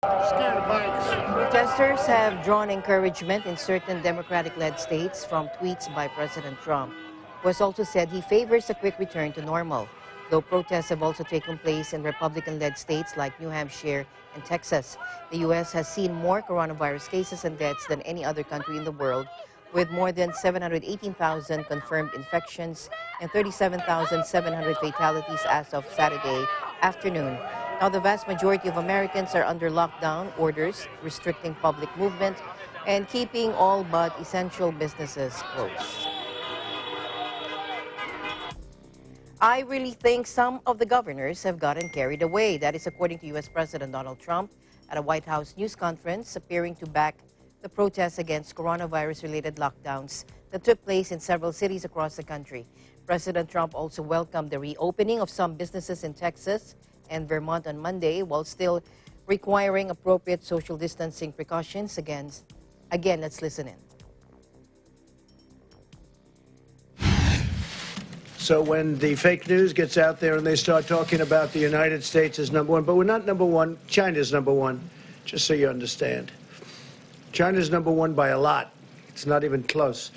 Protesters have drawn encouragement in certain Democratic-led states from tweets by President Trump, who has also said he favors a quick return to normal, though protests have also taken place in Republican-led states like New Hampshire and Texas. The U.S. has seen more coronavirus cases and deaths than any other country in the world, with more than 718,000 confirmed infections and 37,700 fatalities as of Saturday afternoon. Now, the vast majority of Americans are under lockdown orders, restricting public movement and keeping all but essential businesses closed. I really think some of the governors have gotten carried away. That is according to U.S. President Donald Trump at a White House news conference, appearing to back the protests against coronavirus-related lockdowns that took place in several cities across the country. President Trump also welcomed the reopening of some businesses in Texas and Vermont on Monday, while still requiring appropriate social distancing precautions. Again, let's listen in. So when the fake news gets out there and they start talking about the United States as number one, but we're not number one, China's number one, just so you understand. China's number one by a lot. It's not even close.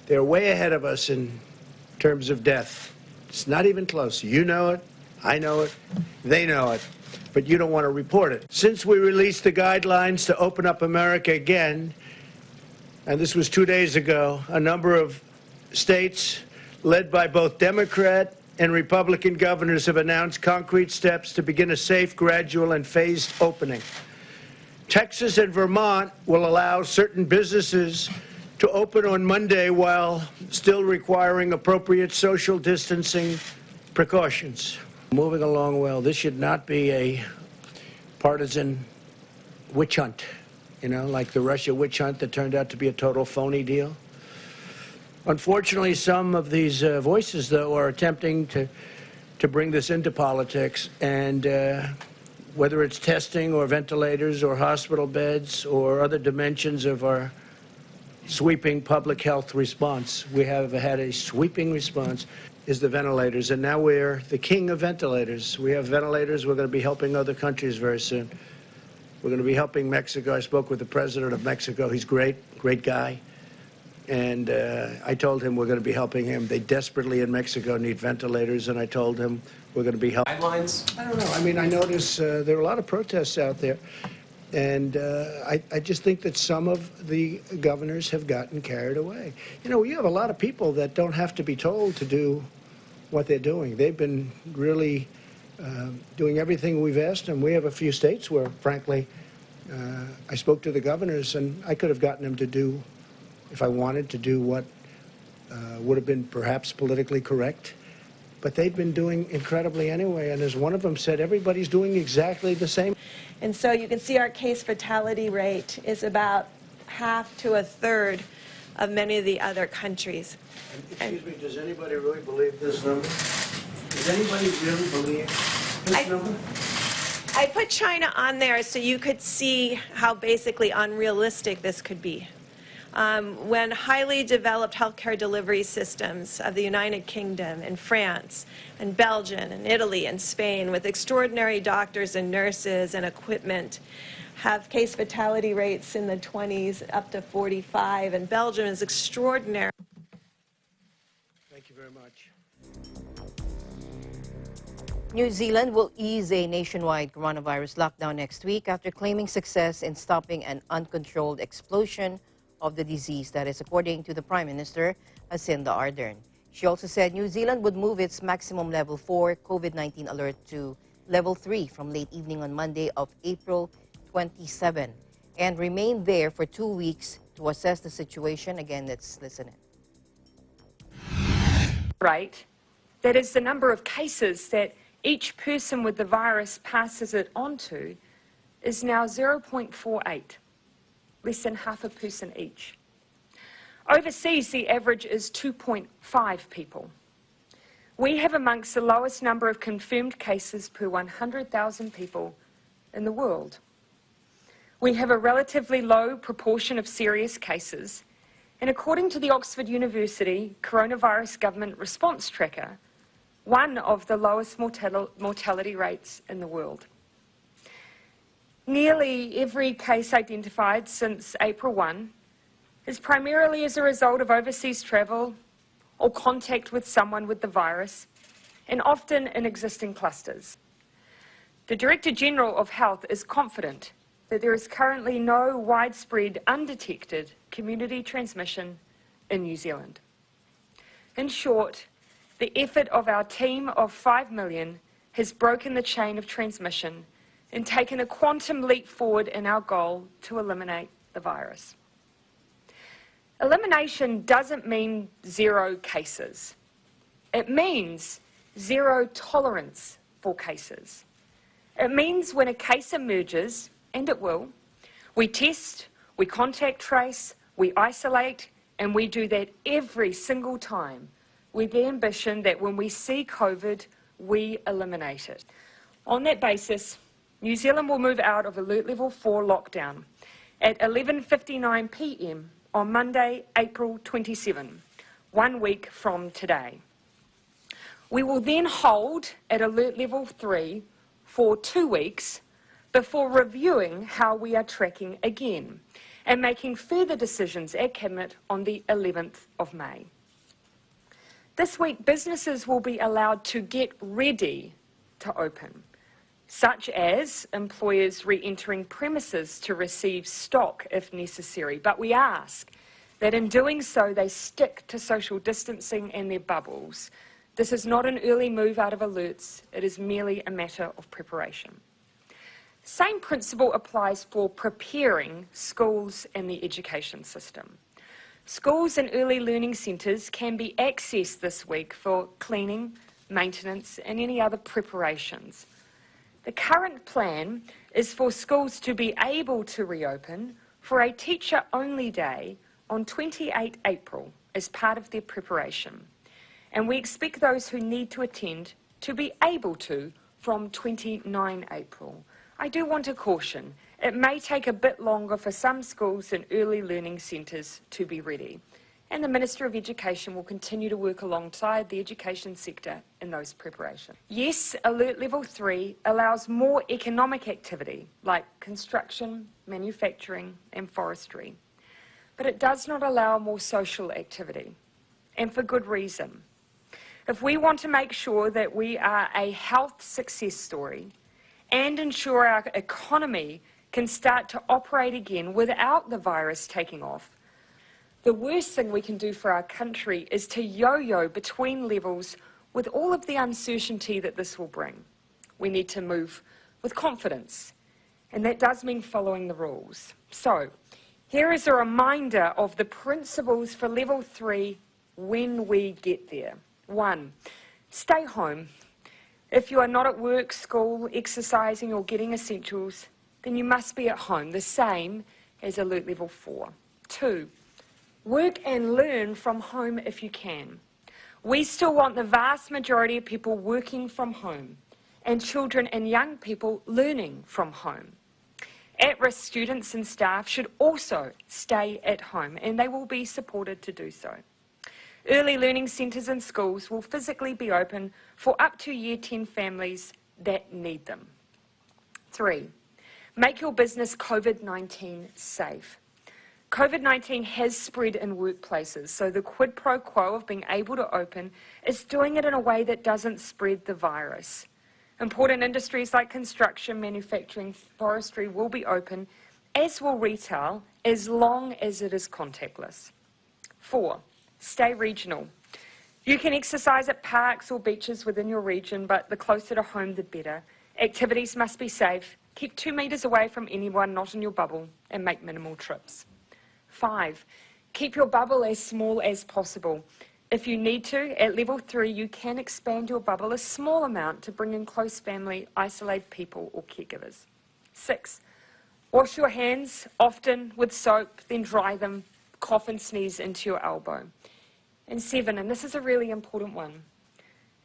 They're way ahead of us in terms of death. It's not even close. You know it. I know it, they know it, but you don't want to report it. Since we released the guidelines to open up America again, and this was 2 days ago, a number of states led by both Democrat and Republican governors have announced concrete steps to begin a safe, gradual, and phased opening. Texas and Vermont will allow certain businesses to open on Monday while still requiring appropriate social distancing precautions. Moving along well. This should not be a partisan witch hunt, you know, like the Russia witch hunt that turned out to be a total phony deal. Unfortunately, some of these voices, though, are attempting to bring this into politics, and whether it's testing or ventilators or hospital beds or other dimensions of our sweeping public health response, we have had a sweeping response, is the ventilators, and now we're the king of ventilators. We have ventilators. We're going to be helping other countries very soon. We're going to be helping Mexico. I spoke with the president of Mexico. He's great guy. And I told him we're going to be helping him. They desperately in Mexico need ventilators, and I told him we're going to be helping. Guidelines? I don't know. I mean, I notice there are a lot of protests out there, and I just think that some of the governors have gotten carried away. You know, you have a lot of people that don't have to be told to do what they're doing. They've been really doing everything we've asked them. We have a few states where, frankly, I spoke to the governors, and I could have gotten them to do, if I wanted to do what would have been perhaps politically correct. But they've been doing incredibly anyway. And as one of them said, everybody's doing exactly the same. And so you can see our case fatality rate is about half to a third of many of the other countries. Excuse me, does anybody really believe this number? Does anybody really believe this number? I put China on there so you could see how basically unrealistic this could be. When highly developed healthcare delivery systems of the United Kingdom and France and Belgium and Italy and Spain, with extraordinary doctors and nurses and equipment, have case fatality rates in the 20s up to 45, and Belgium is extraordinary. Thank you very much. New Zealand will ease a nationwide coronavirus lockdown next week after claiming success in stopping an uncontrolled explosion of the disease. That is according to the Prime Minister, Jacinda Ardern. She also said New Zealand would move its maximum level 4 COVID-19 alert to level 3 from late evening on Monday of April 27 and remain there for 2 weeks to assess the situation. Again, let's listen in. Rate, that is the number of cases that each person with the virus passes it on to, is now 0.48. Less than half a person each. Overseas, the average is 2.5 people. We have amongst the lowest number of confirmed cases per 100,000 people in the world. We have a relatively low proportion of serious cases, and according to the Oxford University Coronavirus Government Response Tracker, one of the lowest mortality rates in the world. Nearly every case identified since April 1 is primarily as a result of overseas travel or contact with someone with the virus, and often in existing clusters. The Director General of Health is confident that there is currently no widespread undetected community transmission in New Zealand. In short, the effort of our team of 5 million has broken the chain of transmission and taken a quantum leap forward in our goal to eliminate the virus. Elimination doesn't mean 0 cases. It means 0 tolerance for cases. It means when a case emerges, and it will, we test, we contact trace, we isolate, and we do that every single time with the ambition that when we see COVID, we eliminate it. On that basis, New Zealand will move out of Alert Level 4 lockdown at 11:59 p.m. on Monday, April 27, 1 week from today. We will then hold at Alert Level 3 for 2 weeks before reviewing how we are tracking again and making further decisions at Cabinet on the 11th of May. This week, businesses will be allowed to get ready to open, such as employers re-entering premises to receive stock if necessary. But we ask that in doing so, they stick to social distancing and their bubbles. This is not an early move out of alerts. It is merely a matter of preparation. Same principle applies for preparing schools and the education system. Schools and early learning centres can be accessed this week for cleaning, maintenance and any other preparations. The current plan is for schools to be able to reopen for a teacher-only day on 28 April as part of their preparation. And we expect those who need to attend to be able to from 29 April. I do want to caution, it may take a bit longer for some schools and early learning centres to be ready. And the Minister of Education will continue to work alongside the education sector in those preparations. Yes, Alert Level 3 allows more economic activity like construction, manufacturing and forestry. But it does not allow more social activity, and for good reason. If we want to make sure that we are a health success story and ensure our economy can start to operate again without the virus taking off, the worst thing we can do for our country is to yo-yo between levels with all of the uncertainty that this will bring. We need to move with confidence, and that does mean following the rules. So, here is a reminder of the principles for Level 3 when we get there. 1, stay home. If you are not at work, school, exercising or getting essentials, then you must be at home, the same as Alert Level 4. 2, work and learn from home if you can. We still want the vast majority of people working from home and children and young people learning from home. At-risk students and staff should also stay at home and they will be supported to do so. Early learning centres and schools will physically be open for up to Year 10 families that need them. 3, make your business COVID-19 safe. COVID-19 has spread in workplaces, so the quid pro quo of being able to open is doing it in a way that doesn't spread the virus. Important industries like construction, manufacturing, forestry will be open, as will retail, as long as it is contactless. 4, stay regional. You can exercise at parks or beaches within your region, but the closer to home, the better. Activities must be safe. Keep 2 metres away from anyone not in your bubble and make minimal trips. 5, keep your bubble as small as possible. If you need to, at Level 3, you can expand your bubble a small amount to bring in close family, isolated people or caregivers. 6, wash your hands often with soap, then dry them, cough and sneeze into your elbow. And 7, and this is a really important one,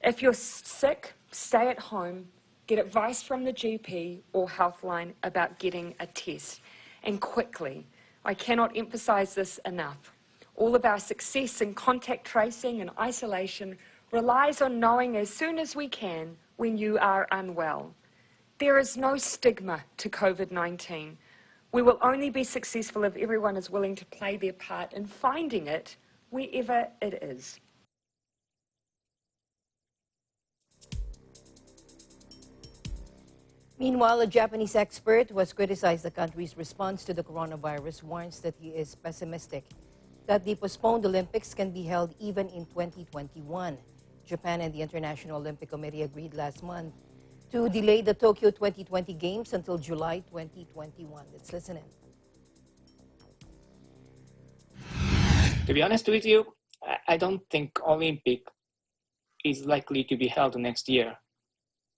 if you're sick, stay at home, get advice from the GP or Healthline about getting a test, and quickly. I cannot emphasise this enough. All of our success in contact tracing and isolation relies on knowing as soon as we can when you are unwell. There is no stigma to COVID-19. We will only be successful if everyone is willing to play their part in finding it wherever it is. Meanwhile, a Japanese expert who has criticized the country's response to the coronavirus warns that he is pessimistic that the postponed Olympics can be held even in 2021. Japan and the International Olympic Committee agreed last month to delay the Tokyo 2020 Games until July 2021. Let's listen in. To be honest with you, I don't think Olympic is likely to be held next year,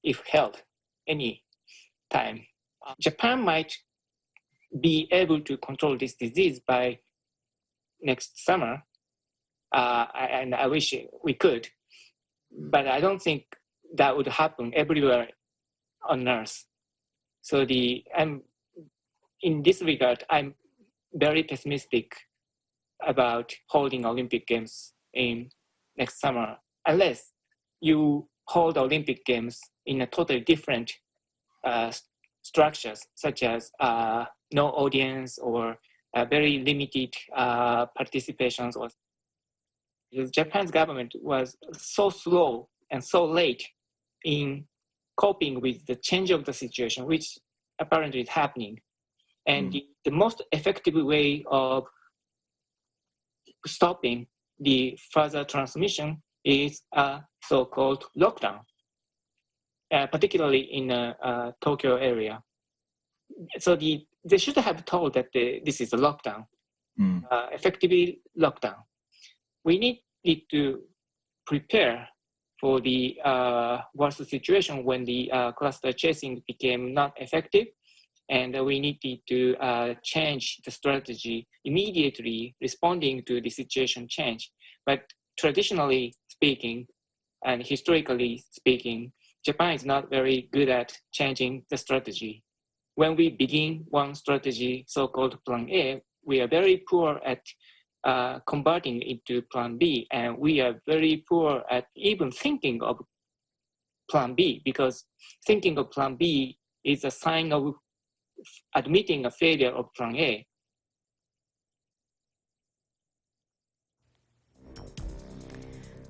if held any time. Japan might be able to control this disease by next summer, and I wish we could, but I don't think that would happen everywhere on Earth. So in this regard, I'm very pessimistic about holding Olympic Games in next summer, unless you hold Olympic Games in a totally different structures, such as no audience or very limited participations. Or Japan's government was so slow and so late in coping with the change of the situation, which apparently is happening. And the most effective way of stopping the further transmission is a so-called lockdown, particularly in the Tokyo area. So they should have told that this is a lockdown, effectively lockdown. We need to prepare for the worst situation when the cluster chasing became not effective, and we needed to change the strategy immediately, responding to the situation change. But traditionally speaking, and historically speaking, Japan is not very good at changing the strategy. When we begin one strategy, so-called Plan A, we are very poor at converting it to Plan B, and we are very poor at even thinking of Plan B, because thinking of Plan B is a sign of admitting a failure of Plan A.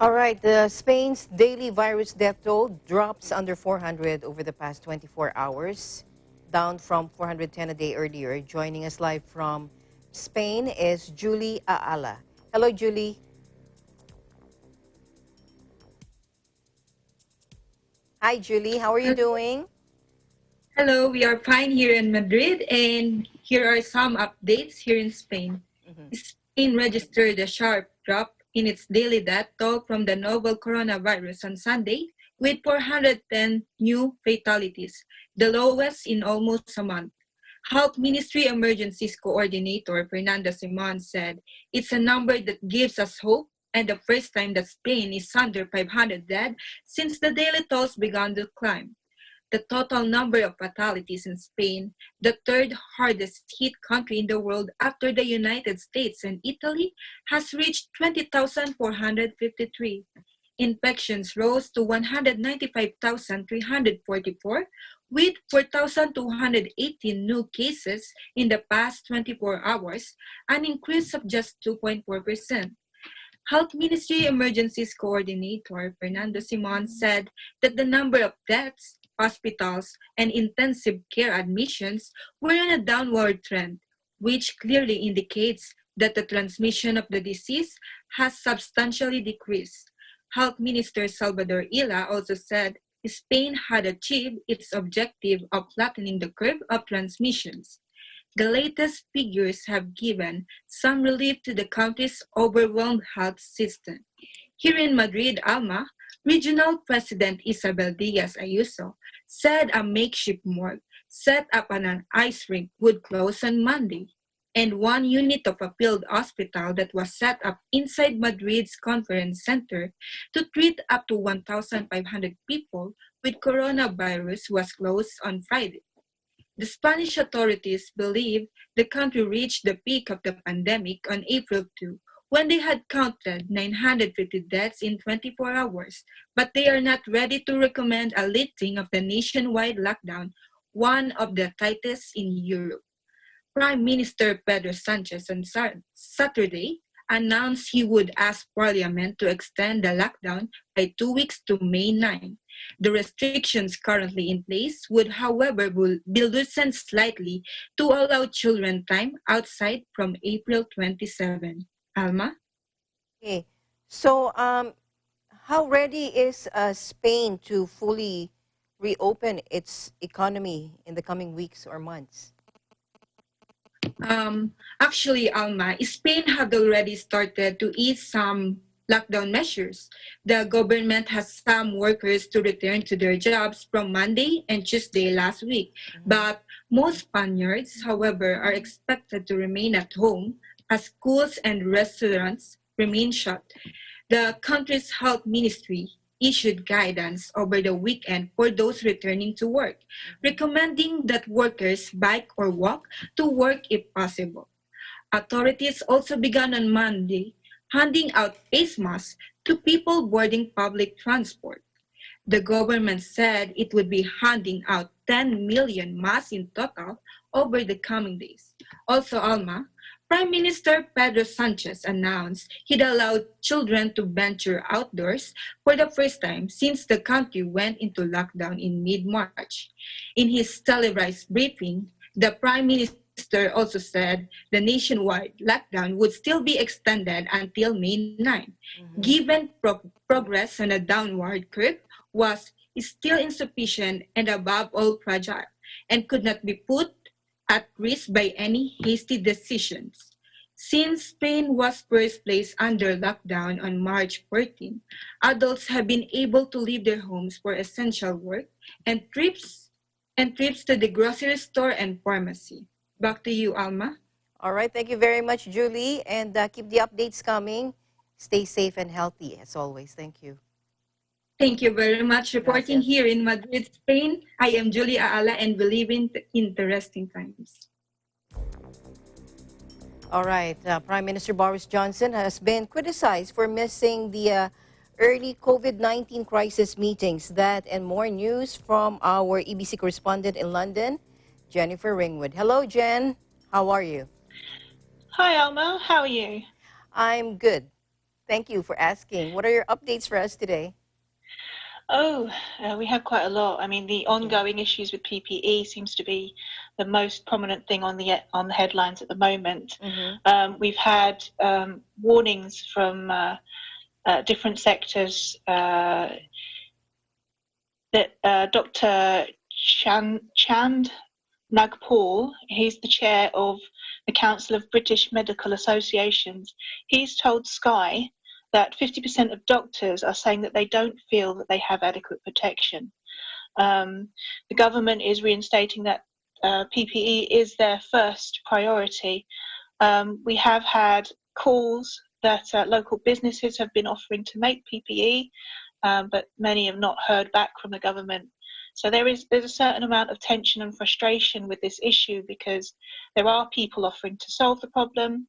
All right, Spain's daily virus death toll drops under 400 over the past 24 hours, down from 410 a day earlier. Joining us live from Spain is Julie Aala. Hello, Julie. Hi, Julie. How are you doing? Hello, we are fine here in Madrid, and here are some updates here in Spain. Spain registered a sharp drop in its daily death toll from the novel coronavirus on Sunday, with 410 new fatalities, the lowest in almost a month. Health Ministry Emergencies Coordinator Fernando Simon said, "It's a number that gives us hope and the first time that Spain is under 500 dead since the daily tolls began to climb." The total number of fatalities in Spain, the third hardest hit country in the world after the United States and Italy, has reached 20,453. Infections rose to 195,344, with 4,218 new cases in the past 24 hours, an increase of just 2.4%. Health Ministry Emergencies Coordinator Fernando Simon said that the number of deaths, hospitals, and intensive care admissions were on a downward trend, which clearly indicates that the transmission of the disease has substantially decreased. Health Minister Salvador Illa also said Spain had achieved its objective of flattening the curve of transmissions. The latest figures have given some relief to the country's overwhelmed health system. Here in Madrid, Alma, Regional President Isabel Diaz Ayuso said a makeshift morgue set up on an ice rink would close on Monday, and one unit of a field hospital that was set up inside Madrid's conference center to treat up to 1,500 people with coronavirus was closed on Friday. The Spanish authorities believe the country reached the peak of the pandemic on April 2, when they had counted 950 deaths in 24 hours, but they are not ready to recommend a lifting of the nationwide lockdown, one of the tightest in Europe. Prime Minister Pedro Sanchez on Saturday announced he would ask Parliament to extend the lockdown by 2 weeks to May 9. The restrictions currently in place would, however, be loosened slightly to allow children time outside from April 27. Alma? Okay. So, how ready is Spain to fully reopen its economy in the coming weeks or months? Actually, Alma, Spain had already started to ease some lockdown measures. The government has some workers to return to their jobs from Monday and Tuesday last week. But most Spaniards, however, are expected to remain at home as schools and restaurants remain shut. The country's health ministry issued guidance over the weekend for those returning to work, recommending that workers bike or walk to work if possible. Authorities also began on Monday handing out face masks to people boarding public transport. The government said it would be handing out 10 million masks in total over the coming days. Also, Alma, Prime Minister Pedro Sanchez announced he'd allowed children to venture outdoors for the first time since the country went into lockdown in mid-March. In his televised briefing, the Prime Minister also said the nationwide lockdown would still be extended until May 9, given progress on a downward curve was still insufficient and above all fragile, and could not be put at risk by any hasty decisions. Since Spain was first placed under lockdown on March 14, adults have been able to leave their homes for essential work and trips to the grocery store and pharmacy. Back to you, Alma. All right. Thank you very much, Julie. And keep the updates coming. Stay safe and healthy, as always. Thank you. Thank you very much. Reporting Gracias. here in Madrid, Spain, I am Julia Aala and we live in interesting times. All right. Prime Minister Boris Johnson has been criticized for missing the early COVID-19 crisis meetings. That and more news from our EBC correspondent in London, Jennifer Ringwood. Hello, Jen. How are you? Hi, Alma. How are you? I'm good. Thank you for asking. What are your updates for us today? Oh, we have quite a lot. I mean, the ongoing issues with PPE seems to be the most prominent thing on the headlines at the moment. We've had warnings from different sectors that Dr. Chand Nagpal, he's the chair of the Council of British Medical Associations. He's told Sky that 50% of doctors are saying that they don't feel that they have adequate protection. The government is reinstating that PPE is their first priority. We have had calls that local businesses have been offering to make PPE, but many have not heard back from the government. So there's a certain amount of tension and frustration with this issue because there are people offering to solve the problem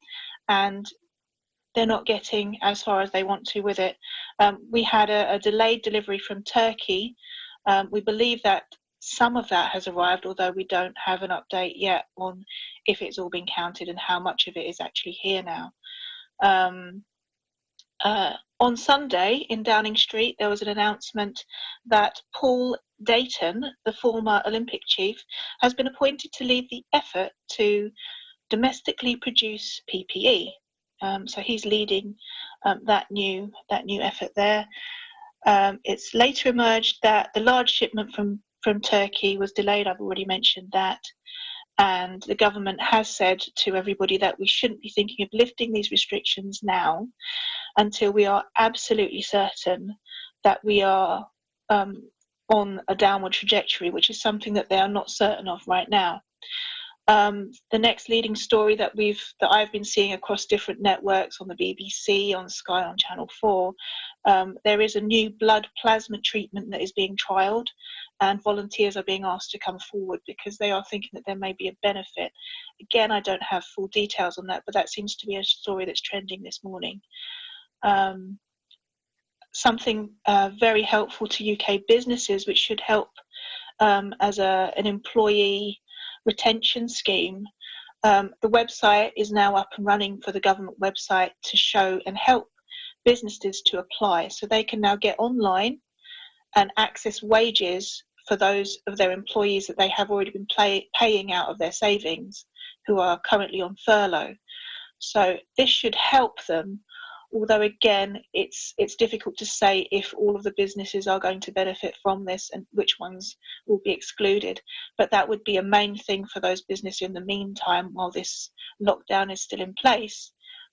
and they're not getting as far as they want to with it. We had a delayed delivery from Turkey. We believe that some of that has arrived, although we don't have an update yet on if it's all been counted and how much of it is actually here now. On Sunday in Downing Street, there was an announcement that Paul Dayton, the former Olympic chief, has been appointed to lead the effort to domestically produce PPE. So he's leading that new effort there. It's later emerged that the large shipment from Turkey was delayed. I've already mentioned that. And the government has said to everybody that we shouldn't be thinking of lifting these restrictions now until we are absolutely certain that we are on a downward trajectory, which is something that they are not certain of right now. The next leading story that I've been seeing across different networks on the BBC, on Sky, on Channel 4, there is a new blood plasma treatment that is being trialled, and volunteers are being asked to come forward because they are thinking that there may be a benefit. Again, I don't have full details on that, but that seems to be a story that's trending this morning. Something very helpful to UK businesses, which should help as an employee retention scheme. The website is now up and running for the government website to show and help businesses to apply. So they can now get online and access wages for those of their employees that they have already been paying out of their savings who are currently on furlough. So this should help them, although again, it's difficult to say if all of the businesses are going to benefit from this and which ones will be excluded. But that would be a main thing for those businesses in the meantime, while this lockdown is still in place,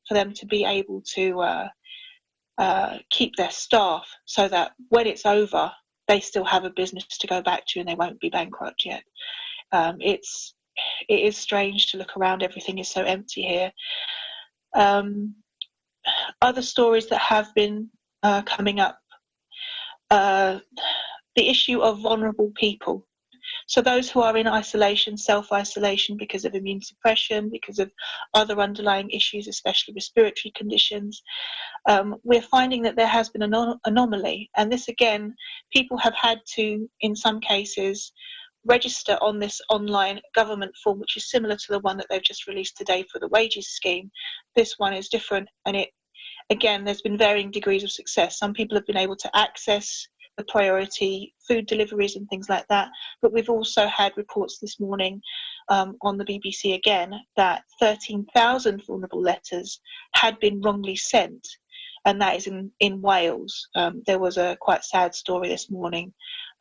for them to be able to keep their staff so that when it's over, they still have a business to go back to and they won't be bankrupt yet. It is strange to look around, everything is so empty here. Other stories that have been coming up, the issue of vulnerable people. So those who are in isolation, self-isolation because of immune suppression, because of other underlying issues, especially respiratory conditions, we're finding that there has been an anomaly. And this again, people have had to, in some cases, register on this online government form, which is similar to the one that they've just released today for the wages scheme. This one is different, and again, there's been varying degrees of success. Some people have been able to access the priority food deliveries and things like that, but we've also had reports this morning on the BBC again that 13,000 vulnerable letters had been wrongly sent, and that is in Wales. There was a quite sad story this morning.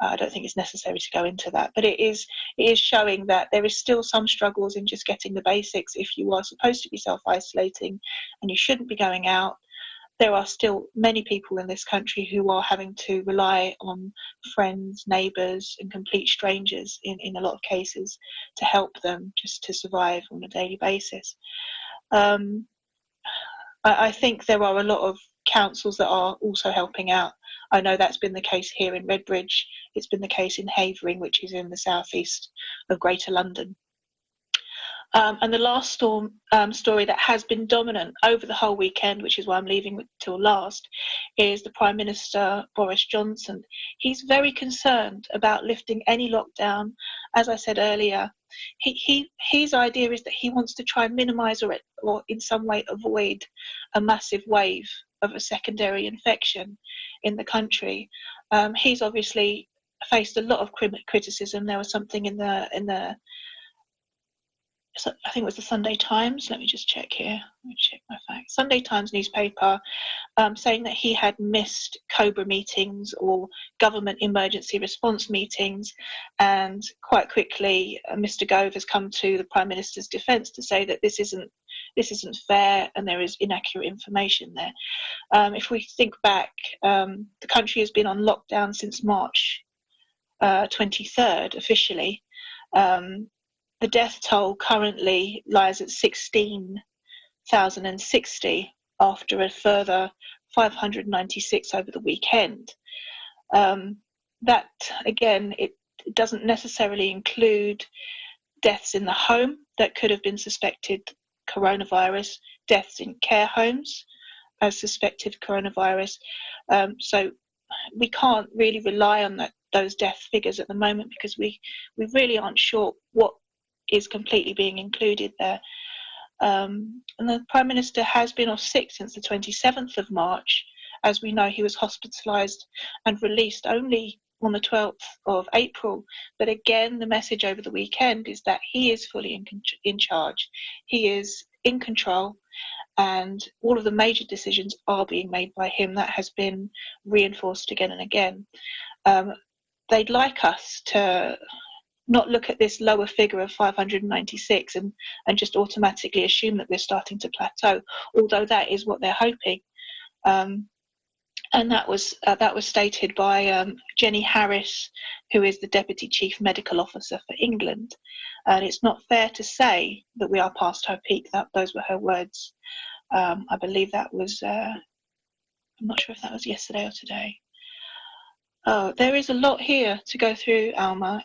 I don't think it's necessary to go into that, but it is showing that there is still some struggles in just getting the basics. If you are supposed to be self-isolating and you shouldn't be going out, there are still many people in this country who are having to rely on friends, neighbours and complete strangers in a lot of cases to help them just to survive on a daily basis. I think there are a lot of councils that are also helping out. I know that's been the case here in Redbridge. It's been the case in Havering, which is in the southeast of Greater London. And the last story that has been dominant over the whole weekend, which is why I'm leaving it till last, is the Prime Minister, Boris Johnson. He's very concerned about lifting any lockdown. As I said earlier, his idea is that he wants to try and minimise or in some way avoid a massive wave of a secondary infection in the country. He's obviously faced a lot of criticism. There was something in the I think it was the Sunday Times. Let me just check here. Let me check my facts. Sunday Times newspaper saying that he had missed COBRA meetings or government emergency response meetings, and quite quickly Mr Gove has come to the Prime Minister's defence to say that this isn't fair and there is inaccurate information there. If we think back, the country has been on lockdown since March 23rd officially. The death toll currently lies at 16,060 after a further 596 over the weekend. That, again, it doesn't necessarily include deaths in the home that could have been suspected coronavirus, deaths in care homes as suspected coronavirus. So we can't really rely on those death figures at the moment because we really aren't sure what is completely being included there. And the Prime Minister has been off sick since the 27th of March. As we know, he was hospitalised and released only on the 12th of April. But again, the message over the weekend is that he is fully in charge. He is in control, and all of the major decisions are being made by him. That has been reinforced again and again. They'd like us to not look at this lower figure of 596 and just automatically assume that we're starting to plateau, although that is what they're hoping. And that was stated by Jenny Harris, who is the Deputy Chief Medical Officer for England. And it's not fair to say that we are past her peak. Those were her words. I believe that was, I'm not sure if that was yesterday or today. Oh, there is a lot here to go through, Alma.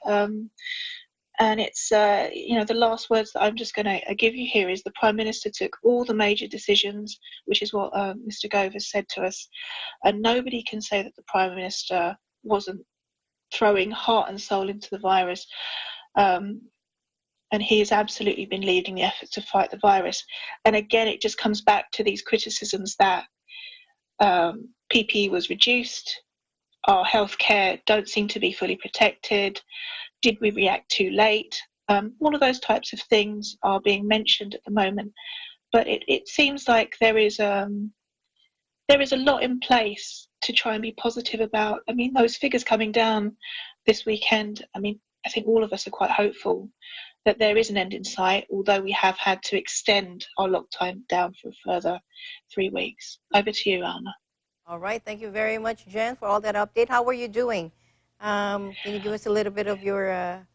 And it's, the last words that I'm just going to give you here is the Prime Minister took all the major decisions, which is what Mr. Gove has said to us. And nobody can say that the Prime Minister wasn't throwing heart and soul into the virus. And he has absolutely been leading the effort to fight the virus. And again, it just comes back to these criticisms that PPE was reduced, our healthcare don't seem to be fully protected, did we react too late? All of those types of things are being mentioned at the moment, but it seems like there is a lot in place to try and be positive about. I mean, those figures coming down this weekend, I mean, I think all of us are quite hopeful that there is an end in sight, although we have had to extend our lockdown down for a further 3 weeks. Over to you, Alma. All right. Thank you very much, Jen, for all that update. How are you doing? Can you give us a little bit of your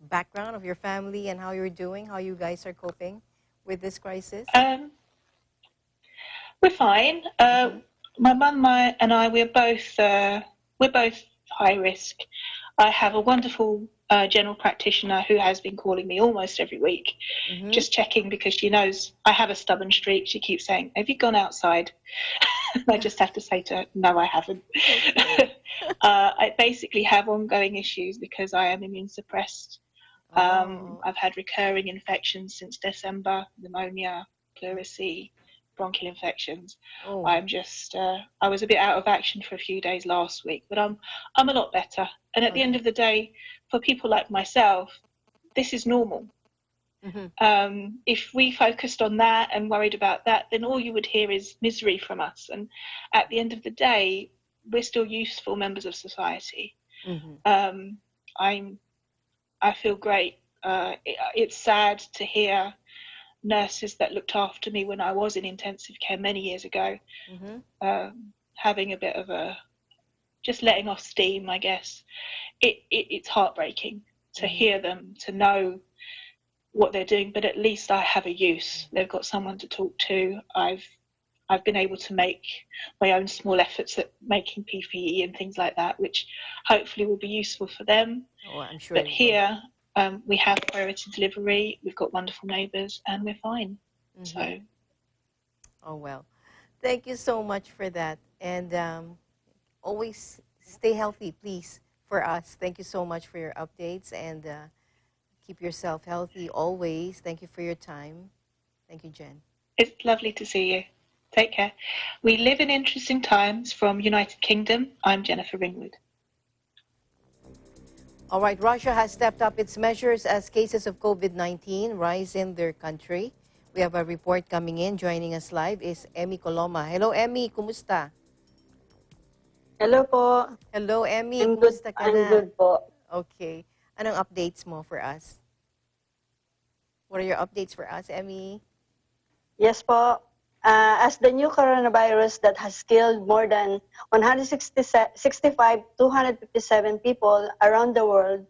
background of your family and how you're doing, how you guys are coping with this crisis? We're fine. My mum and I, we're both high risk. I have a wonderful general practitioner who has been calling me almost every week, just checking because she knows I have a stubborn streak. She keeps saying, "Have you gone outside?" I just have to say to her, "No, I haven't." Okay. I basically have ongoing issues because I am immune suppressed. I've had recurring infections since December, pneumonia, pleurisy, bronchial infections. I'm just, I was a bit out of action for a few days last week, but I'm a lot better. And at the end of the day, for people like myself, this is normal. If we focused on that and worried about that, then all you would hear is misery from us. And at the end of the day, we're still useful members of society. I feel great. It's sad to hear nurses that looked after me when I was in intensive care many years ago, having a bit of just letting off steam, I guess. It's heartbreaking to hear them, to know what they're doing, but at least I have a use. They've got someone to talk to. I've been able to make my own small efforts at making PPE and things like that, which hopefully will be useful for them. I'm sure. But here, we have priority delivery. We've got wonderful neighbours, and we're fine. So. Oh well, thank you so much for that, and always stay healthy, please, for us. Thank you so much for your updates, and keep yourself healthy always. Thank you for your time. Thank you, Jen. It's lovely to see you. Take care. We live in interesting times. From United Kingdom, I'm Jennifer Ringwood. All right, Russia has stepped up its measures as cases of COVID-19 rise in their country. We have a report coming in. Joining us live is Emmy Coloma. Hello, Emmy. Kumusta? Hello po. Hello, Emmy. I'm Kumusta ka na? I'm good po. Okay. Anong updates mo for us? What are your updates for us, Emmy? Yes po. As the new coronavirus that has killed more than 257 people around the world,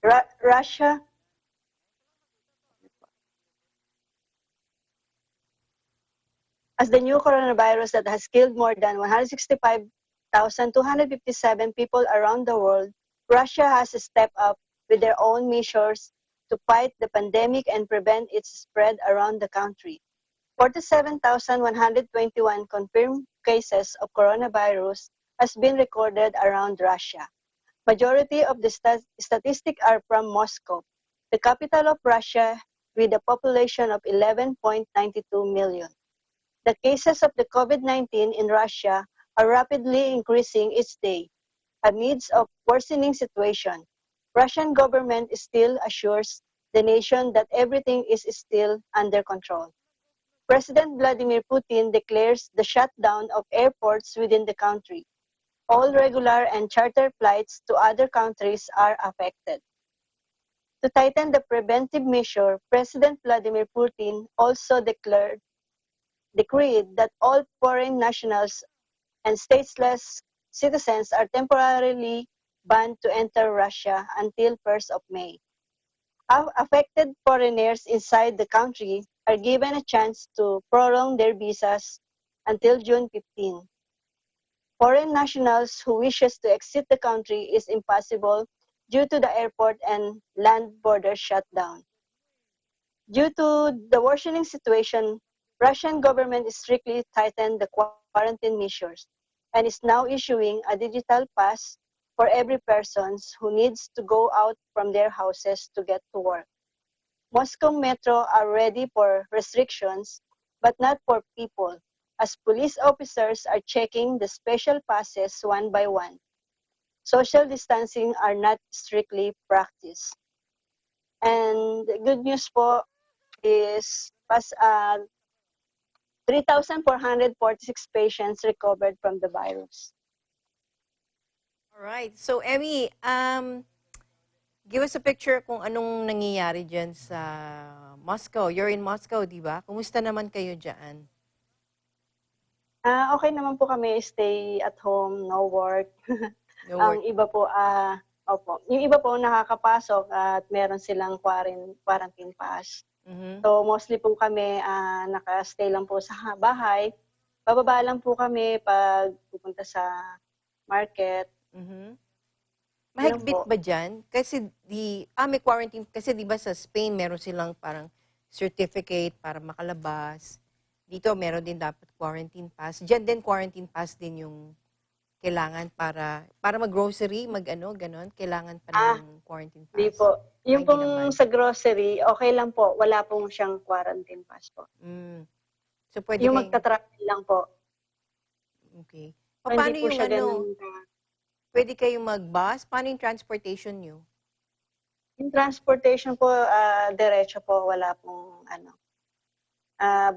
Russia as the new coronavirus that has killed more than 165,257 people around the world, Russia has stepped up with their own measures to fight the pandemic and prevent its spread around the country. 47,121 confirmed cases of coronavirus has been recorded around Russia. Majority of the statistics are from Moscow, the capital of Russia, with a population of 11.92 million. The cases of the COVID-19 in Russia are rapidly increasing each day. Amidst a worsening situation, Russian government still assures the nation that everything is still under control. President Vladimir Putin declares the shutdown of airports within the country. All regular and charter flights to other countries are affected. To tighten the preventive measure, President Vladimir Putin also declared decreed that all foreign nationals and stateless citizens are temporarily banned to enter Russia until 1st of May. Affected foreigners inside the country are given a chance to prolong their visas until June 15. Foreign nationals who wishes to exit the country is impossible due to the airport and land border shutdown. Due to the worsening situation, Russian government strictly tightened the quarantine measures and is now issuing a digital pass for every person who needs to go out from their houses to get to work. Moscow Metro are ready for restrictions, but not for people, as police officers are checking the special passes one by one. Social distancing are not strictly practiced. And the good news po is 3,446 patients recovered from the virus. All right. So, Emmy, give us a picture kung anong nangyayari dyan sa Moscow. You're in Moscow, di ba? Kumusta naman kayo dyan? Okay naman po kami, stay at home, no work. No Ang work. iba po, opo. Yung iba po nakakapasok at meron silang quarantine pass. Mhm. So mostly po kami naka-stay lang po sa bahay. Bababa lang po kami pag pupunta sa market. Mhm. Yun Mahigpit po. ba dyan? Kasi may quarantine, kasi di ba sa Spain meron silang parang certificate para makalabas. Dito meron din dapat quarantine pass. Diyan din quarantine pass din yung kailangan para mag-grocery, ganon. Kailangan pa ng quarantine Di pass. po. Yung Hindi pong naman. sa grocery, okay lang po. Wala pong siyang quarantine pass po. So, pwede Yung kayong, magta-travel lang po. okay. So, hindi Paano po yung siya ganun. pwede kayong mag-bus? Paano yung transportation nyo? Yung transportation po, diretso po. Wala pong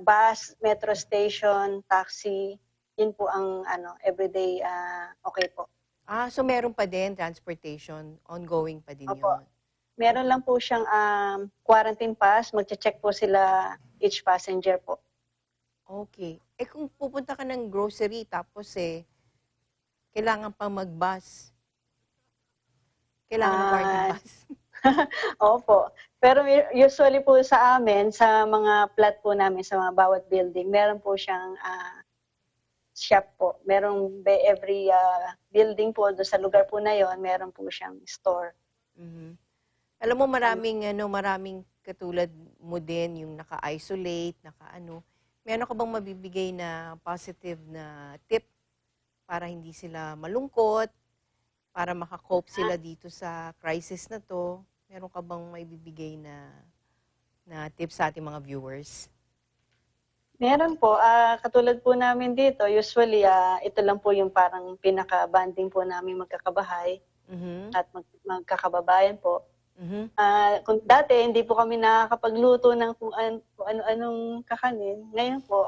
bus, metro station, taxi. Yun po ang everyday okay po. So meron pa din transportation, ongoing pa din Opo. yun. Meron lang po siyang quarantine pass. Magche-check po sila each passenger po. Okay. Kung pupunta ka ng grocery, tapos kailangan pa mag-bus. Kailangan ng quarantine pass. Opo. Pero usually po sa amin, sa mga plot po namin, sa mga bawat building, meron po siyang shop po. Merong every building po, do sa lugar po na yon, meron po siyang store. Mhm. Alam mo, maraming katulad mo din, yung naka-isolate, Meron ka bang mabibigay na positive na tip para hindi sila malungkot, para makakope sila dito sa crisis na to? Meron ka bang maibibigay na tips sa ating mga viewers? Meron po. Katulad po namin dito, usually ito lang po yung parang pinaka-banding po namin magkakabahay at magkakababayan po. Kung dati, hindi po kami nakakapagluto ng kung ano-anong kakanin. Ngayon po,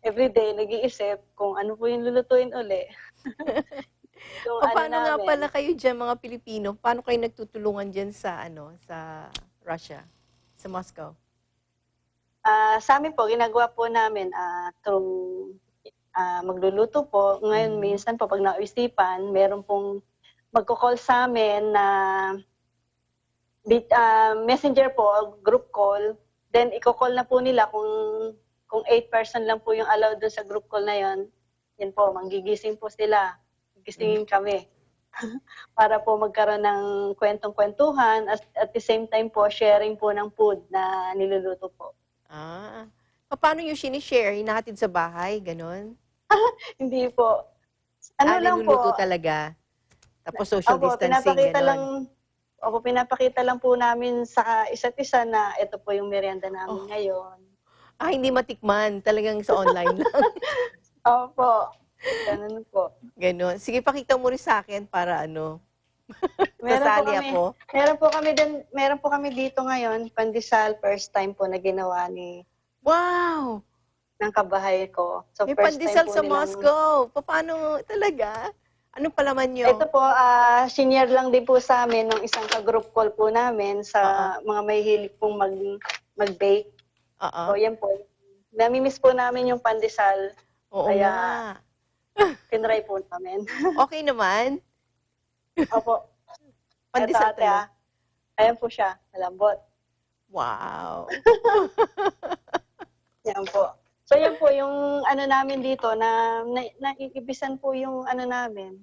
everyday nag-iisip kung ano po yung lulutuin uli. Paano nga pala kayo dyan, mga Pilipino? Paano kayo nagtutulungan dyan sa Russia, sa Moscow? Sa amin po, ginagawa po namin through magluluto po. Ngayon, minsan po, pag nauisipan, meron pong magko-call sa amin na messenger po, group call. Then, i-call na po nila kung 8 person lang po yung allowed doon sa group call na yon. Yan po, manggigising po sila. Gisingin kami. Para po magkaroon ng kwentong-kwentuhan at the same time po, sharing po ng food na niluluto po. Paano nyo sinishare? Hinahatid sa bahay? Ganon? Hindi po. Lang po. Niluluto talaga. Tapos social distancing, ganon. Pinapakita lang po namin sa isa't isa na ito po yung merienda namin ngayon. Hindi matikman. Talagang sa online lang. Opo. Ganun po. Ganon. Sige, pakita mo rin sa akin para sasali ako. Meron po kami dito ngayon, pandesal, first time po na ginawa Wow! ng kabahay ko. So, May first time pandesal po sa Moscow. Paano talaga? Anong palaman nyo? Ito po, senior lang din po sa amin nung isang ka-group call po namin sa mga may hilig pong mag-bake. So, yan po. Namimiss po namin yung pandesal. Oo Kaya nga. kinry po namin. Okay naman. Opo. Eto Pandesal ate talaga. Ayan po siya. Malambot. Wow. Yan po. So yan po yung ano namin dito na naiibisan po yung ano namin.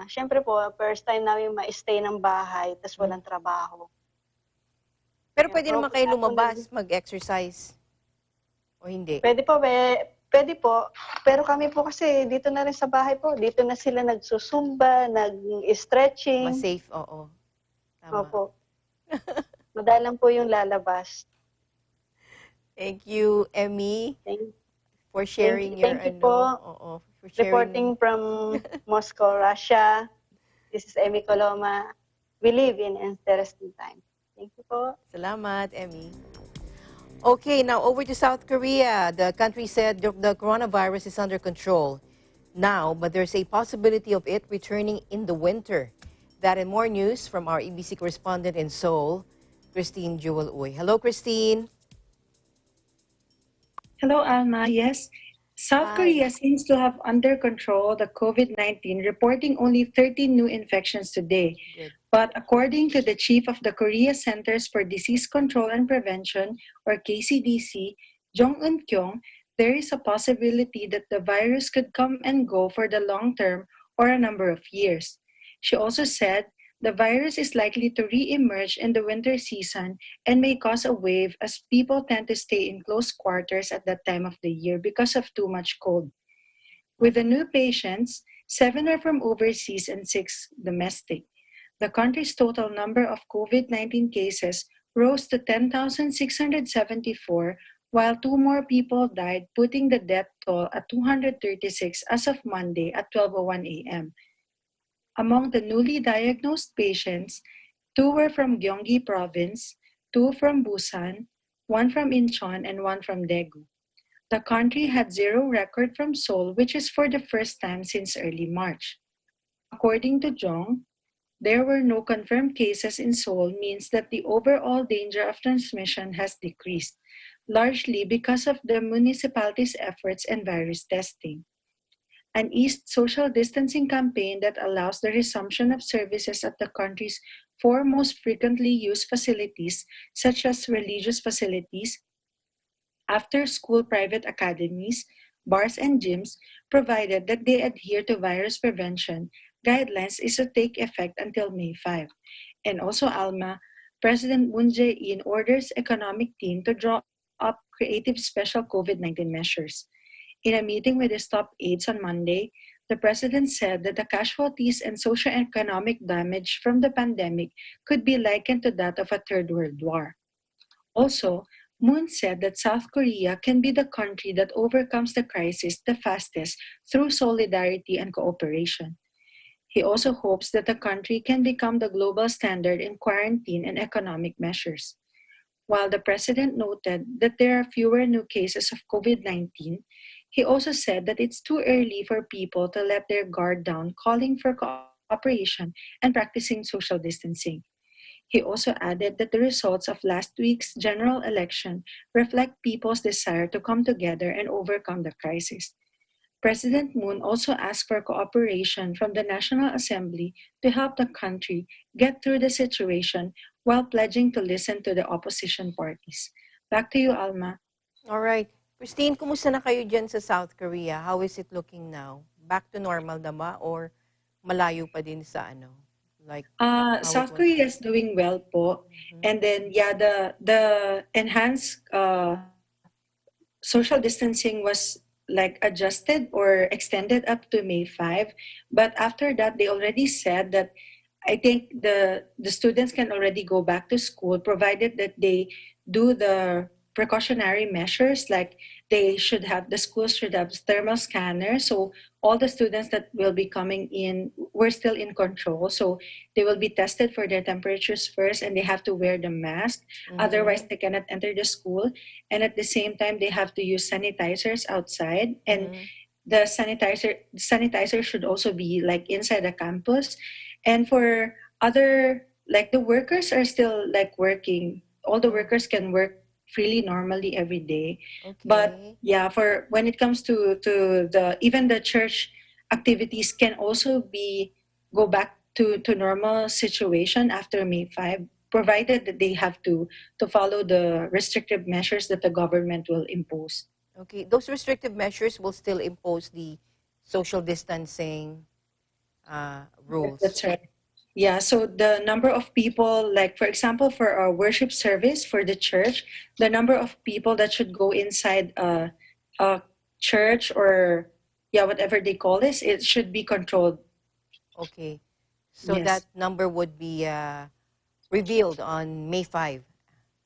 Syempre po, first time namin ma-stay ng bahay tapos walang trabaho. Pero Kaya pwede po, naman kayo kaya po lumabas, mag-exercise. O hindi? Pwede po. Pero kami po kasi dito na rin sa bahay po. Dito na sila nagsusumba, nag-stretching. Mas safe, oo. Tama. Opo. Madalang po yung lalabas. Thank you, Emmy, for sharing Thank you po. for sharing. Reporting from Moscow, Russia. This is Emmy Coloma. We live in interesting times. Thank you po. Salamat, Emmy. Okay, now over to South Korea. The country said the coronavirus is under control now, but there's a possibility of it returning in the winter. That and more news from our EBC correspondent in Seoul, Christine Jewel Uy. Hello, Christine. Hello, Alma. Yes, South Hi. Korea seems to have under control the COVID-19, reporting only 13 new infections today. Good. But according to the chief of the Korea Centers for Disease Control and Prevention, or KCDC, Jong Eun-kyung, there is a possibility that the virus could come and go for the long term or a number of years. She also said the virus is likely to re-emerge in the winter season and may cause a wave as people tend to stay in close quarters at that time of the year because of too much cold. With the new patients, 7 are from overseas and 6 domestic. The country's total number of COVID-19 cases rose to 10,674, while 2 more people died, putting the death toll at 236 as of Monday at 12:01 a.m. Among the newly diagnosed patients, 2 were from Gyeonggi Province, 2 from Busan, 1 from Incheon, and 1 from Daegu. The country had 0 record from Seoul, which is for the first time since early March. According to Jong, there were no confirmed cases in Seoul means that the overall danger of transmission has decreased, largely because of the municipality's efforts and virus testing. An eased social distancing campaign that allows the resumption of services at the country's 4 most frequently used facilities, such as religious facilities, after-school private academies, bars, and gyms, provided that they adhere to virus prevention guidelines, is to take effect until May 5. And also, Alma, President Moon Jae-in orders economic team to draw up creative special COVID-19 measures. In a meeting with his top aides on Monday, the president said that the casualties and socioeconomic damage from the pandemic could be likened to that of a Third World War. Also, Moon said that South Korea can be the country that overcomes the crisis the fastest through solidarity and cooperation. He also hopes that the country can become the global standard in quarantine and economic measures. While the president noted that there are fewer new cases of COVID-19, he also said that it's too early for people to let their guard down, calling for cooperation and practicing social distancing. He also added that the results of last week's general election reflect people's desire to come together and overcome the crisis. President Moon also asked for cooperation from the National Assembly to help the country get through the situation while pledging to listen to the opposition parties. Back to you, Alma. All right. Christine, kumusta na kayo dyan sa South Korea? How is it looking now? Back to normal na ba or malayo pa din sa ano? Like how it South was? Korea is doing well po. And then, yeah, the enhanced social distancing was like adjusted or extended up to May 5. But after that, they already said that I think the students can already go back to school provided that they do the precautionary measures, like the schools should have thermal scanners, so all the students that will be coming in were still in control, so they will be tested for their temperatures first and they have to wear the mask. Otherwise they cannot enter the school, and at the same time they have to use sanitizers outside, and the sanitizer should also be like inside the campus. And for other, like the workers are still like working, all the workers can work freely normally every day. But Okay. yeah, for when it comes to the even the church activities can also be go back to normal situation after May 5, provided that they have to follow the restrictive measures that the government will impose. Okay. Those restrictive measures will still impose the social distancing Yes, rules. that's right. Yeah, so the number of people, like for example, for a worship service for the church, the number of people that should go inside a church or yeah, whatever they call this, it should be controlled. Okay. So that Yes. number would be revealed on May 5.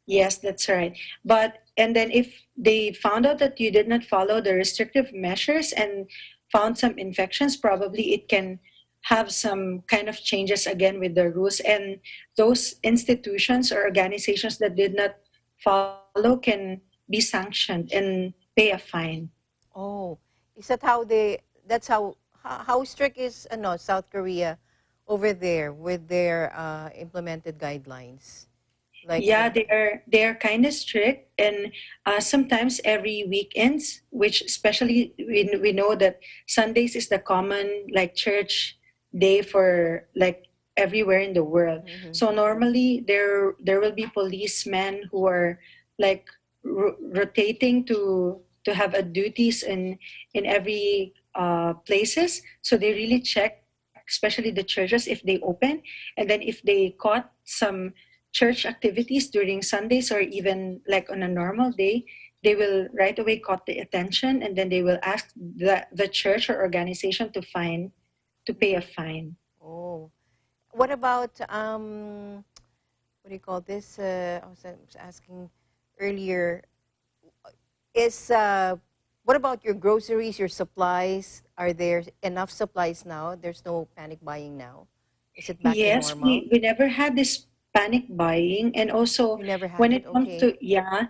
Yes, that's right. But and then if they found out that you did not follow the restrictive measures and found some infections, probably it can have some kind of changes again with the rules. And those institutions or organizations that did not follow can be sanctioned and pay a fine. Oh, is that how that's how strict is South Korea over there with their implemented guidelines? Like, Yeah, they are kind of strict, and sometimes every weekends, which especially we know that Sundays is the common like church day for like everywhere in the world. mhm. So normally there will be policemen who are like rotating to have a duties in every places. So they really check, especially the churches if they open, and then if they caught some church activities during Sundays or even like on a normal day, they will right away caught the attention and then they will ask the church or organization to pay a fine. Oh, what about what do you call this? I was asking earlier. Is what about your groceries, your supplies? Are there enough supplies now? There's no panic buying now. Is it back to Yes, normal? we never had this panic buying. And also You never when had it it. comes Okay. to, yeah,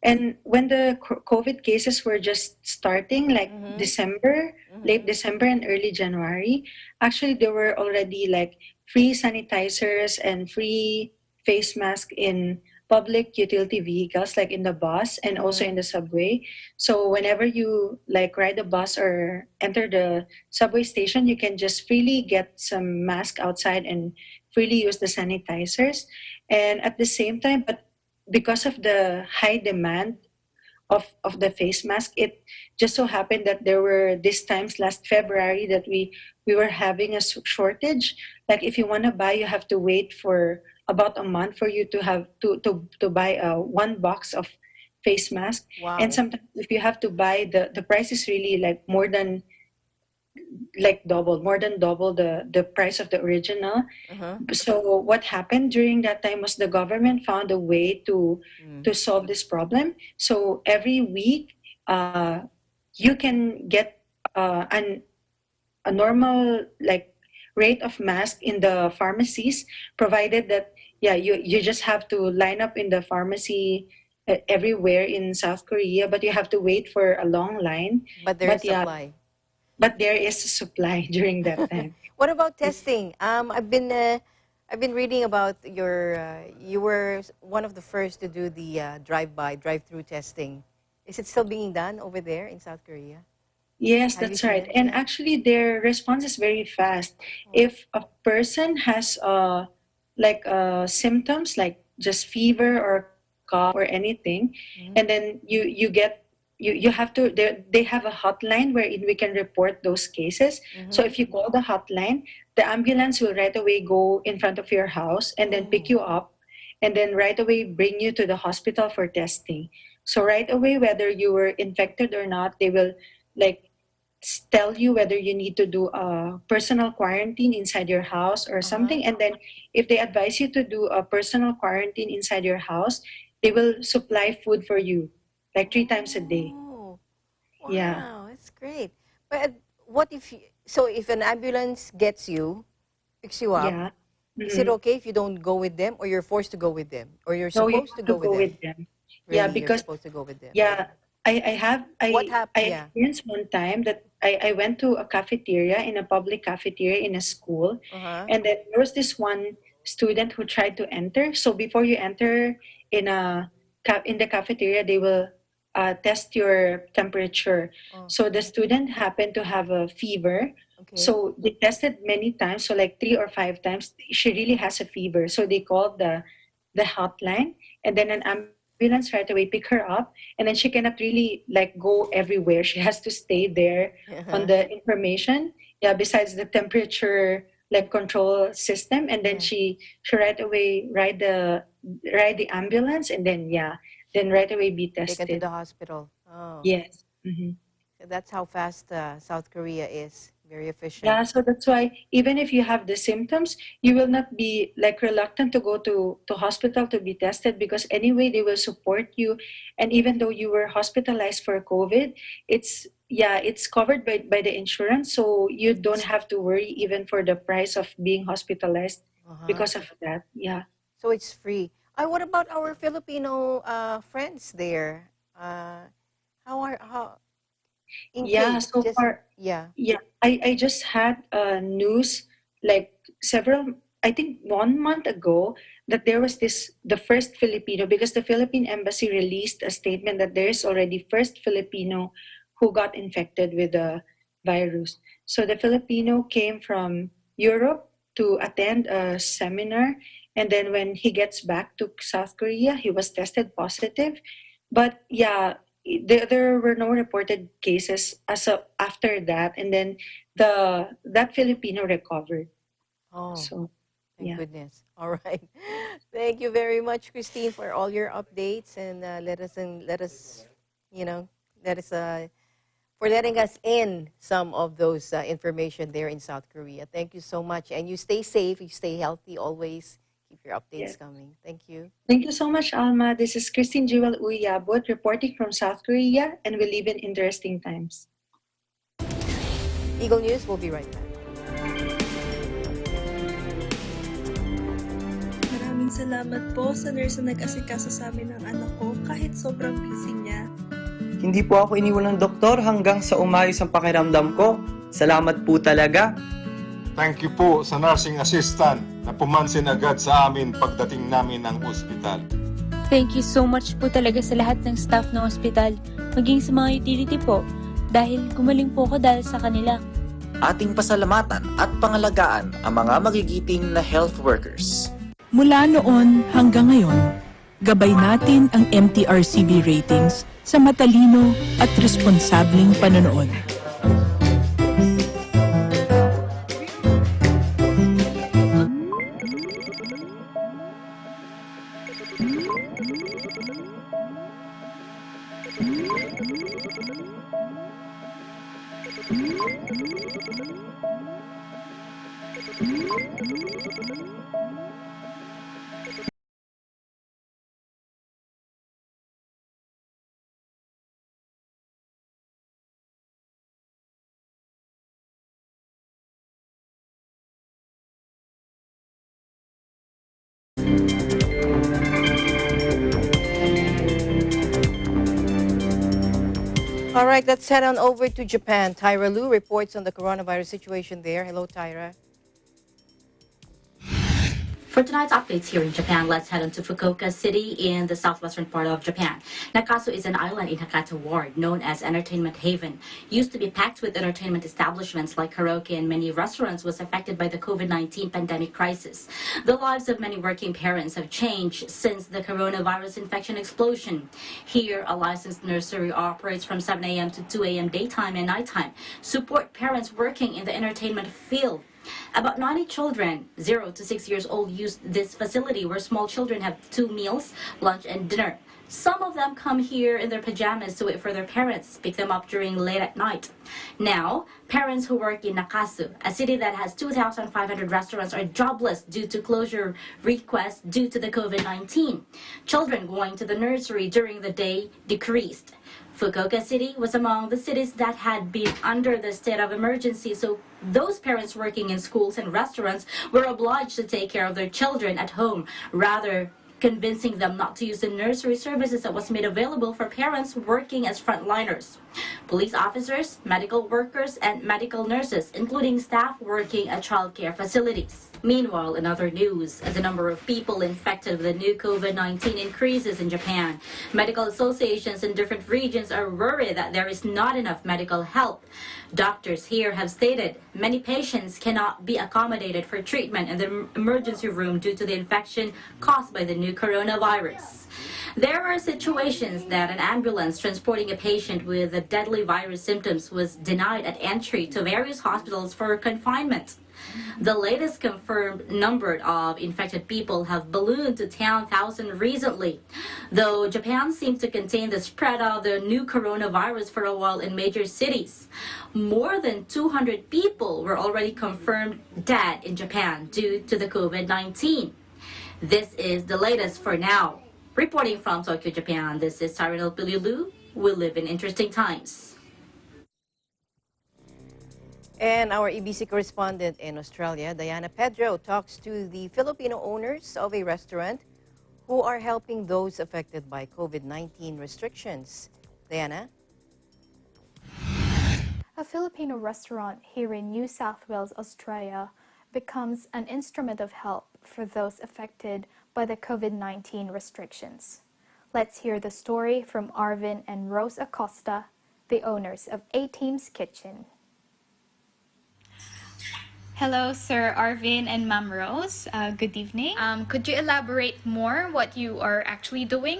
and when the COVID cases were just starting, like Mm-hmm. December, late Mm-hmm. December and early January, actually there were already like free sanitizers and free face mask in public utility vehicles, like in the bus and also Mm-hmm. in the subway. So whenever you like ride the bus or enter the subway station, you can just freely get some mask outside and freely use the sanitizers. And at the same time, but because of the high demand of the face mask, it just so happened that there were these times last February that we were having a shortage. Like if you want to buy, you have to wait for about a month for you to have to buy one box of face mask. And Wow. sometimes if you have to buy, the price is really like more than double the price of the original. Uh-huh. So what happened during that time was the government found a way Mm. to solve this problem. So every week, you can get a normal like rate of mask in the pharmacies, provided that yeah you just have to line up in the pharmacy everywhere in South Korea, but you have to wait for a long line. But there is But yeah, supply. but there is a supply during that time. What about testing? I've been reading about you were one of the first to do the drive-by, drive-through testing. Is it still being done over there in South Korea? Yes, Have you that's seen right. it? And Yeah. actually, their response is very fast. Oh. If a person has like symptoms like just fever or cough or anything, and Mm-hmm. then you have to they have a hotline wherein we can report those cases. So Mm-hmm. if you call the hotline, the ambulance will right away go in front of your house and then pick Oh. you up, and then right away bring you to the hospital for testing. So right away, whether you were infected or not, they will like tell you whether you need to do a personal quarantine inside your house or Uh-huh. something. And then if they advise you to do a personal quarantine inside your house, they will supply food for you like 3 times a day. Oh. Yeah. Wow, that's great. But what if so if an ambulance gets you, picks you up, Yeah. is it Hmm. okay if you don't go with them or you're forced to go with them or you're No, you supposed to have go to with go them? with them. Yeah, Really, you're because supposed to go with them. yeah, I have What happened? I Yeah. experienced one time that I went to a cafeteria in a public cafeteria in a school, Uh-huh. and then there was this one student who tried to enter. So before you enter in a in the cafeteria, they will test your temperature. Oh, So the student happened to have a fever. okay. So they tested many times, so like 3 or 5 times. She really has a fever. So they called the hotline, and then an ambulance right away pick her up, and then she cannot really like go everywhere. She has to stay there on Uh-huh. the information. Yeah, besides the temperature like control system, and then Yeah. she right away ride the ambulance, and then yeah, then right away be Taken to tested. the hospital. Oh, Yes. Hmm. so that's how fast South Korea is. Very efficient. Yeah, so that's why even if you have the symptoms, you will not be like reluctant to go to hospital to be tested, because anyway they will support you. And even though you were hospitalized for COVID, it's covered by the insurance, so you don't have to worry even for the price of being hospitalized Uh-huh. because of that. Yeah. So it's free. What about our Filipino friends there? How in Yeah, case so just far, yeah. yeah, I just had news like several, I think 1 month ago, that there was the first Filipino, because the Philippine Embassy released a statement that there is already first Filipino who got infected with the virus. So the Filipino came from Europe to attend a seminar, and then when he gets back to South Korea, he was tested positive. But yeah, there were no reported cases after that, and then that Filipino recovered. Oh, So thank yeah. goodness. All right. Thank you very much, Christine, for all your updates, and let us, you know, let us for letting us in some of those information there in South Korea. Thank you so much, and you stay safe, you stay healthy always. Keep your Yeah. updates coming. Thank you. Thank you so much, Alma. This is Christine Jewel Uyabot reporting from South Korea, and we live in interesting times. Eagle News. We'll be right back. Maraming salamat po sa nurse na nag-asikaso sa amin ng anak ko kahit sobrang busy niya. Hindi po ako iniwan ng doktor hanggang sa umayos ang pakiramdam ko. Salamat po talaga. Thank you po sa nursing assistant na pumansin agad sa amin pagdating namin ng ospital. Thank you so much po talaga sa lahat ng staff ng ospital, maging sa mga utility po, dahil gumaling po ako dahil sa kanila. Ating pasalamatan at pangalagaan ang mga magigiting na health workers. Mula noon hanggang ngayon, gabay natin ang MTRCB ratings sa matalino at responsableng panonood. All right, let's head on over to Japan. Tyra Lu reports on the coronavirus situation there. Hello, Tyra. For tonight's updates here in Japan, let's head on to Fukuoka City in the southwestern part of Japan. Nakasu is an island in Hakata Ward known as Entertainment Haven. Used to be packed with entertainment establishments like karaoke and many restaurants, was affected by the COVID-19 pandemic crisis. The lives of many working parents have changed since the coronavirus infection explosion. Here, a licensed nursery operates from 7 a.m. to 2 a.m. daytime and nighttime. Support parents working in the entertainment field. About 90 children, 0 to 6 years old, use this facility where small children have 2 meals, lunch and dinner. Some of them come here in their pajamas to wait for their parents, pick them up during late at night. Now, parents who work in Nakasu, a city that has 2,500 restaurants, are jobless due to closure requests due to the COVID-19. Children going to the nursery during the day decreased. Fukuoka City was among the cities that had been under the state of emergency, so those parents working in schools and restaurants were obliged to take care of their children at home rather convincing them not to use the nursery services that was made available for parents working as frontliners. Police officers, medical workers, and medical nurses, including staff working at childcare facilities. Meanwhile, in other news, as the number of people infected with the new COVID-19 increases in Japan, medical associations in different regions are worried that there is not enough medical help. Doctors here have stated many patients cannot be accommodated for treatment in the emergency room due to the infection caused by the new coronavirus. There are situations that an ambulance transporting a patient with the deadly virus symptoms was denied at entry to various hospitals for confinement. The latest confirmed number of infected people have ballooned to 10,000 recently, though Japan seems to contain the spread of the new coronavirus for a while in major cities. More than 200 people were already confirmed dead in Japan due to the COVID-19. This is the latest for now. Reporting from Tokyo, Japan, this is Tyranel Pilulu. We live in interesting times. And our EBC correspondent in Australia, Diana Pedro, talks to the Filipino owners of a restaurant who are helping those affected by COVID-19 restrictions. Diana? A Filipino restaurant here in New South Wales, Australia, becomes an instrument of help for those affected by the COVID-19 restrictions. Let's hear the story from Arvin and Rose Acosta, the owners of A-Team's Kitchen. Hello, Sir Arvin and Ma'am Rose. Good evening. Could you elaborate more what you are actually doing?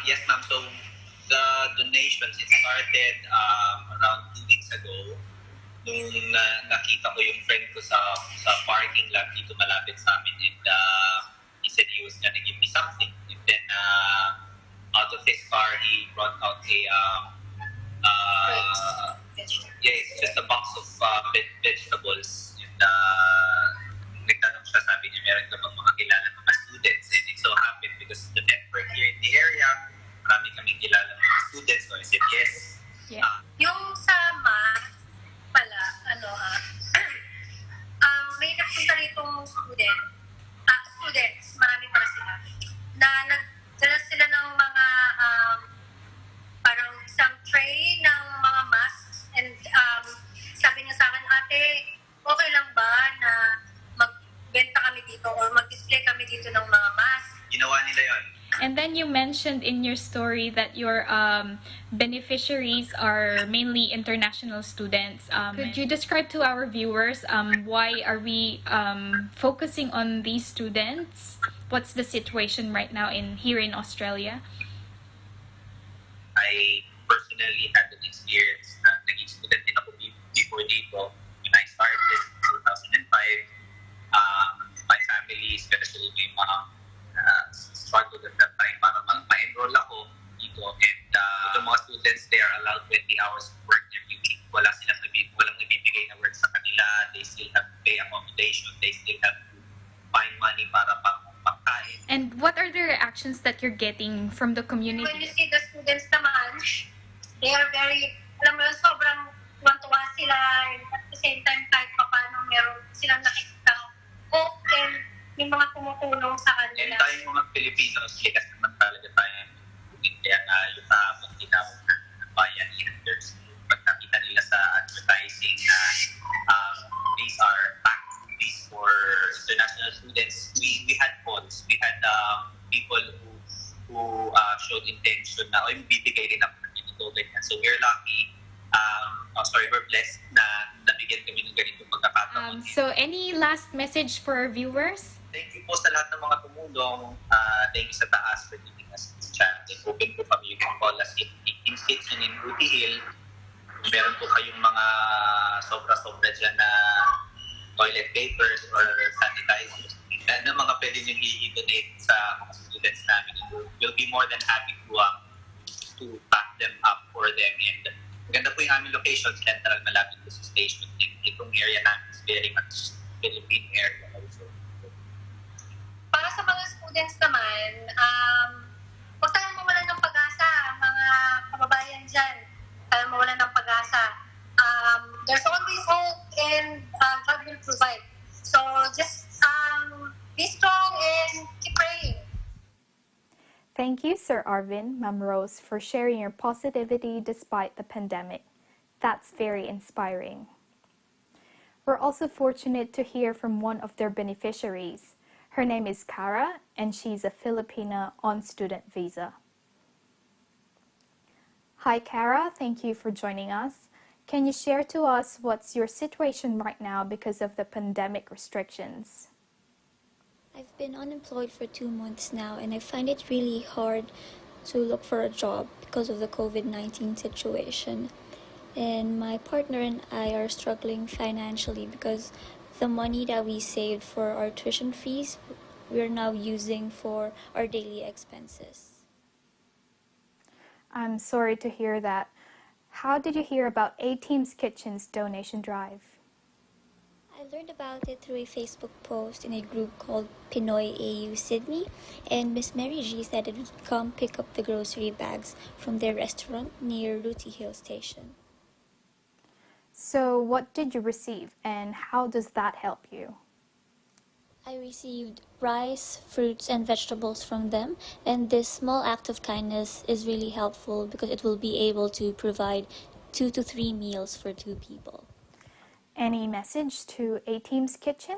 Yes, ma'am. So the donations, it started around 2 weeks ago nung nakita ko yung friend ko sa parking lot dito malapit sa amin, and he said he was gonna give me something, and then out of his car he brought out it's just a box of vegetables, and nagtanong siya, sabi niya meron ka bang mga kilala mga students, and it so happened because the network here in the area, marami kaming kilala mga students, so I said yes. Yung sa math pala, may napunta ritong students, marami para sila, na nagdala sila ng mga parang isang tray ng mga masks, and sabi niya sa akin, ate, okay lang ba na magbenta kami dito or mag-display kami dito ng mga masks? Ginawa nila yun. And then you mentioned in your story that your beneficiaries are mainly international students. Could you describe to our viewers why are we focusing on these students? What's the situation right now here in Australia? I personally had an experience na naging student din ako before dito. When I started in 2005, my family, especially my mom, struggled at that time para ma-enroll ako dito, and the mga students, they are allowed 20 hours of work every week. Walang nabibigay na work sa kanila. They still have to pay accommodation. They still have to find money para pagkain. And what are the reactions that you're getting from the community? When you see the students naman, they are very, alam mo, sobrang tuwa sila, and at the same time, kahit pa paano meron silang nakikita hope and yung mga tumutulong sa kanila. And tayong mga Filipinos, likas naman talaga tayo. Kaya nga yung kahapon tinawag ng bayan leaders, pagkakita nila sa advertising na these are activities for international students, we had calls. We had people who showed intention na bibigay rin ako ng COVID. So we're lucky. We're blessed na nabigyan kami ng ganitong pagkakataon. So any last message for our viewers? Thank you po sa lahat ng mga tumulong. Thank you sa taas for giving us this chance. Open po kami. You can call us in Kitchen in Ruby Hill. Meron po kayong mga sobra-sobra dyan na toilet papers or sanitizers na mga pwede nyo i-donate sa mga students namin. We'll be more than happy to pack them up for them. And maganda po yung aming location, central, malapit po sa station. Itong area namin is very much Philippine area also. Para sa mga students naman, huwag tayong mawalan ng pag-asa, mga kababayan dyan. Tayong mawalan ng pag-asa. There's always hope, and God will provide. So just be strong and keep praying. Thank you, Sir Arvin, Ma'am Rose, for sharing your positivity despite the pandemic. That's very inspiring. We're also fortunate to hear from one of their beneficiaries. Her name is Cara, and she's a Filipina on student visa. Hi, Cara. Thank you for joining us. Can you share to us what's your situation right now because of the pandemic restrictions? I've been unemployed for 2 months now, and I find it really hard to look for a job because of the COVID-19 situation. And my partner and I are struggling financially because the money that we saved for our tuition fees, we're now using for our daily expenses. I'm sorry to hear that. How did you hear about A-Team's Kitchen's donation drive? I learned about it through a Facebook post in a group called Pinoy AU Sydney, and Miss Mary G said it would come pick up the grocery bags from their restaurant near Rooty Hill Station. So what did you receive, and how does that help you? I received rice, fruits, and vegetables from them, and this small act of kindness is really helpful because it will be able to provide 2 to 3 meals for 2 people. Any message to A-Team's Kitchen?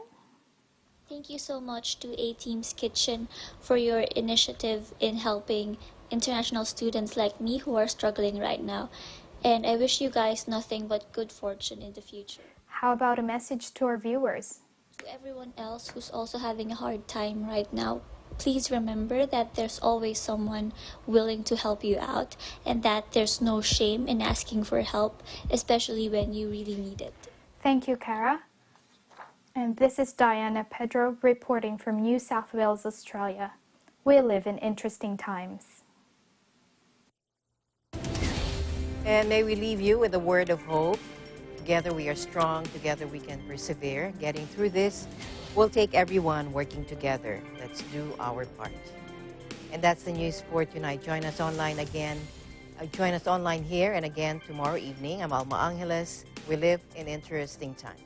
Thank you so much to A-Team's Kitchen for your initiative in helping international students like me who are struggling right now. And I wish you guys nothing but good fortune in the future. How about a message to our viewers? To everyone else who's also having a hard time right now, please remember that there's always someone willing to help you out and that there's no shame in asking for help, especially when you really need it. Thank you, Cara. And this is Diana Pedro reporting from New South Wales, Australia. We live in interesting times. And may we leave you with a word of hope. Together we are strong, together we can persevere. Getting through this will take everyone working together. Let's do our part. And that's the news for tonight. Join us online again. Join us online here and again tomorrow evening. I'm Alma Angeles. We live in interesting times.